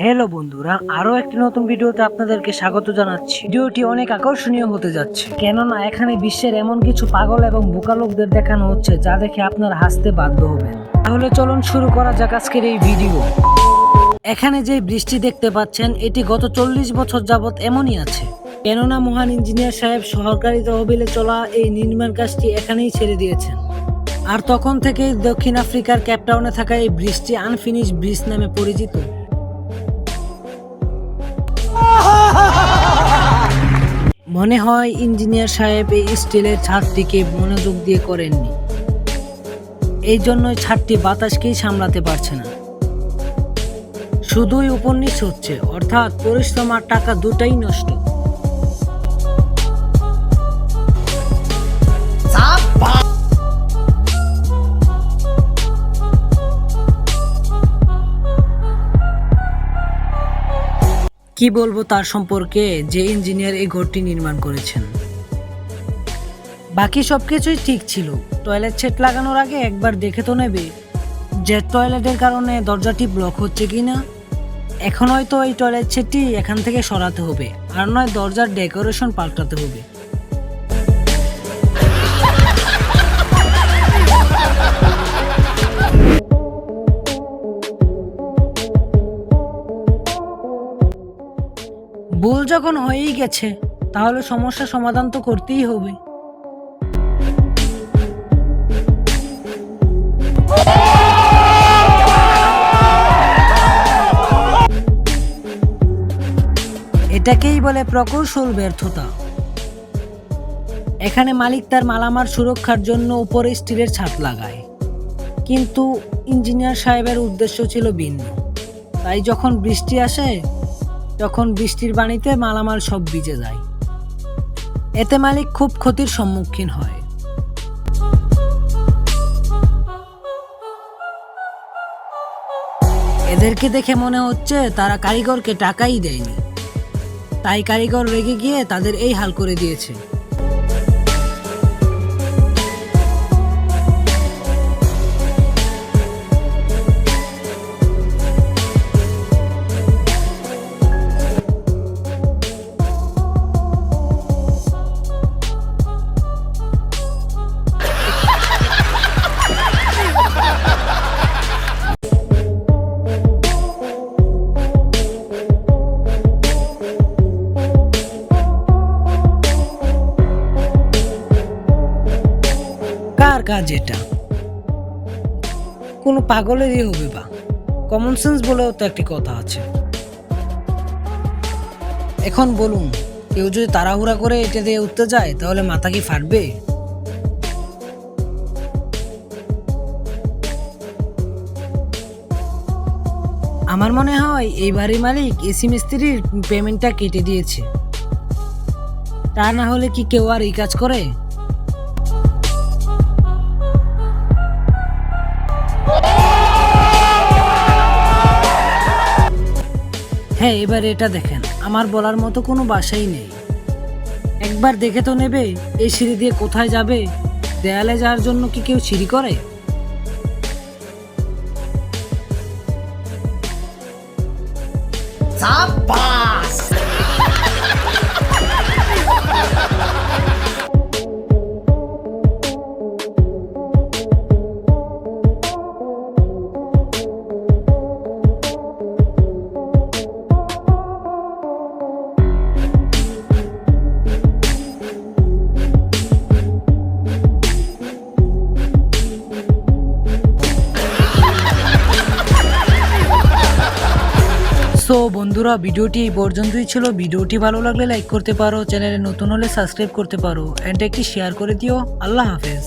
Hello বন্ধুরা, আরো একটি নতুন ভিডিওতে আপনাদেরকে স্বাগত জানাচ্ছি। ভিডিওটি অনেক আকর্ষণীয় হতে যাচ্ছে, কেননা এখানে বিশ্বের এমন কিছু পাগল এবং বোকা লোকদের দেখানো হচ্ছে যা দেখে আপনারা হাসতে বাধ্য হবেন। তাহলে চলুন শুরু করা যাক আজকের এই ভিডিও। এখানে যে বৃষ্টি দেখতে পাচ্ছেন, এটি গত 40 বছর যাবৎ এমনই আছে, কেননা মহান ইঞ্জিনিয়ার সাহেব সরকারি তহবিলে চলা এই নির্মাণ কাজটি এখানেই ছেড়ে দিয়েছেন। আর তখন থেকেই দক্ষিণ আফ্রিকার কেপটাউনে থাকা এই ব্রিজটি আনফিনিশ ব্রিজ নামে পরিচিত। মনে হয় ইঞ্জিনিয়ার সাহেব এই স্টিলের ছাদটিকে মনোযোগ দিয়ে করেননি, এই জন্যই ছাদটি বাতাসকেই সামলাতে পারছে না, শুধুই উপন্যাস হচ্ছে, অর্থাৎ পরিশ্রম আর টাকা দুটাই নষ্ট। কি বলবো তার সম্পর্কে, যে ইঞ্জিনিয়ার এই ঘরটি নির্মাণ করেছেন। বাকি সবকিছুই ঠিক ছিল, টয়লেট সেট লাগানোর আগে একবার দেখে তো নেবে যে টয়লেটের কারণে দরজাটি ব্লক হচ্ছে কিনা। এখন হয়তো এই টয়লেট সেটটি এখান থেকে সরাতে হবে, আর নয় দরজার ডেকোরেশন পাল্টাতে হবে। ভুল যখন হয়েই গেছে, তাহলে সমস্যা সমাধান তো করতেই হবে। এটাকেই বলে প্রকৌশল ব্যর্থতা। এখানে মালিক তার মালামাল সুরক্ষার জন্য উপরে স্টিলের ছাদ লাগায়, কিন্তু ইঞ্জিনিয়ার সাহেবের উদ্দেশ্য ছিল ভিন্ন। তাই যখন বৃষ্টি আসে, তখন বৃষ্টির পানিতে মালামাল সব ভিজে যায়। এতে মালিক খুব ক্ষতির সম্মুখীন হয়। এদেরকে দেখে মনে হচ্ছে তারা কারিগরকে টাকাই দেয়নি, তাই কারিগর রেগে গিয়ে তাদের এই হাল করে দিয়েছে। কার কাজ এটা? কোনো পাগলেরই হবে বা কমন সেন্স বলেও তো একটি কথা আছে। এখন বলুন, কেউ যদি তাড়াহুড়া করে এটা দিয়ে উঠতে যায়, তাহলে মাথা কি ফাটবে? আমার মনে হয় এই বাড়ির মালিক এসি মিস্ত্রির পেমেন্টটা কেটে দিয়েছে, তা না হলে কি কেউ আর এই কাজ করে? হ্যাঁ, এবার এটা দেখেন, আমার বলার মতো কোনো বাসাই নেই। একবার দেখে তো নেবে এই সিঁড়ি দিয়ে কোথায় যাবে। দেয়ালে যাওয়ার জন্য কি কেউ সিঁড়ি করে? সো বন্ধুরা, ভিডিওটি এই পর্যন্তই ছিল। ভিডিওটি ভালো লাগলে লাইক করতে পারো, চ্যানেলে নতুন হলে সাবস্ক্রাইব করতে পারো, এন্ড একটি শেয়ার করে দিও। আল্লাহ হাফেজ।